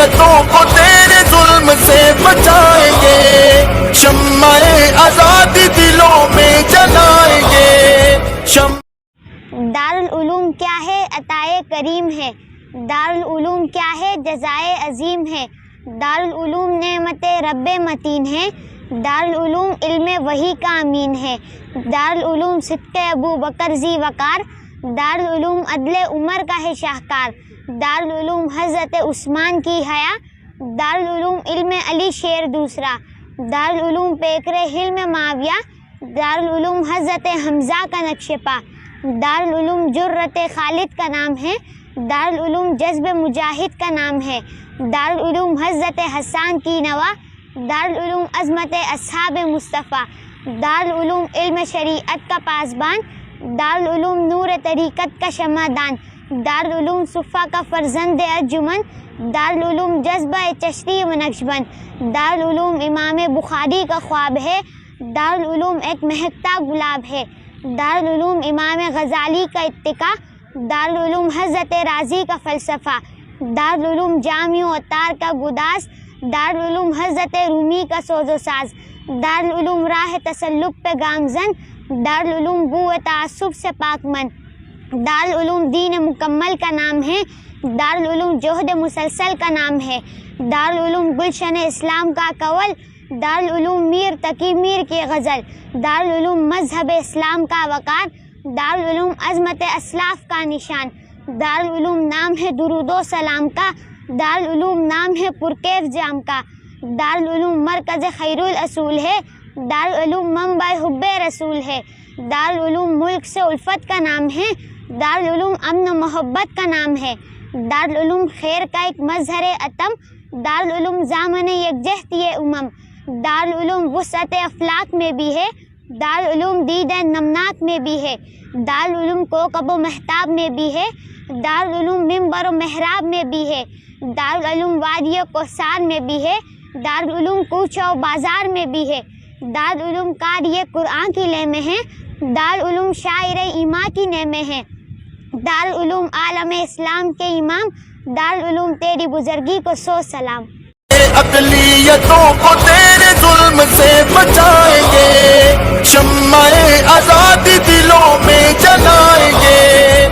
اقلیتوں کو تیرے ظلم سے بچائیں گے، شمع آزادی دلوں میں جلائیں گے۔ دارالعلوم کیا ہے؟ عطائے کریم ہے۔ دارالعلوم کیا ہے؟ جزائے عظیم ہے۔ دارالعلوم نعمت رب متین ہے۔ دارالعلوم علم وحی کا امین ہے۔ دارالعلوم صدق ابو بکر ذی وقار۔ دارالعلوم عدل عمر کا ہے شاہکار۔ دارالعلوم حضرت عثمان کی حیا۔ دارالعلوم علم علی شیر دوسرا۔ دارالعلوم پیکر حلم معاویہ۔ دارالعلوم حضرت حمزہ کا نقش پا۔ دارالعلوم جرت خالد کا نام ہے۔ دارالعلوم جذب مجاہد کا نام ہے۔ دارالعلوم حضرت حسان کی نوا۔ دارالعلوم عظمت اصحاب مصطفیٰ۔ دارالعلوم علم شریعت کا پاسبان۔ دارالعلوم نور طریقت کا شمعدان۔ دارالعلوم صفا کا فرزند ارجمن۔ دارالعلوم جذبہ چشتی و نقشبند۔ دارالعلوم امام بخاری کا خواب ہے۔ دارالعلوم ایک مہکتا گلاب ہے۔ دارالعلوم امام غزالی کا اتقا۔ دارالعلوم حضرت رازی کا فلسفہ۔ دارالعلوم جامع و تار کا گداز۔ دارالعلوم حضرت رومی کا سوز و ساز۔ دارالعلوم راہ تسلق پہ گامزن۔ دارالعلوم بو تعصب سے پاک من۔ دارالعلوم دین مکمل کا نام ہے۔ دارالعلوم جہد مسلسل کا نام ہے۔ دارالعلوم گلشن اسلام کا کول۔ دارالعلوم میر تقی میر کی غزل۔ دارالعلوم مذہب اسلام کا وقار۔ دارالعلوم عظمت اسلاف کا نشان۔ دارالعلوم نام ہے درود و سلام کا۔ دارالعلوم نام ہے پرکیف جام کا۔ دارالعلوم مرکز خیر الاصول ہے۔ دارالعلوم منبع حب رسول ہے۔ دارالعلوم ملک سے الفت کا نام ہے۔ دارالعلوم امن و محبت کا نام ہے۔ دارالعلوم خیر کا ایک مظہر اتم۔ دارالعلوم ضامن یکجہتی امم۔ دارالعلوم وسعت افلاک میں بھی ہے۔ دارالعلوم دید نمناک میں بھی ہے۔ دارالعلوم کوکب و مہتاب میں بھی ہے۔ دارالعلوم منبر و محراب میں بھی ہے۔ دارالعلوم وادی و کوثر میں بھی ہے۔ دارالعلوم کوچہ و بازار میں بھی ہے۔ دارالعلوم قاری قرآن کی لے میں ہے۔ دارالعلوم شاعر ایماں کی نے میں ہے۔ دارالعلوم عالم اسلام کے امام۔ دارالعلوم تیری بزرگی کو سو سلام۔ اقلیتوں کو تیرے ظلم سے بچائیں گے، شمع آزادی دلوں میں جلائیں گے۔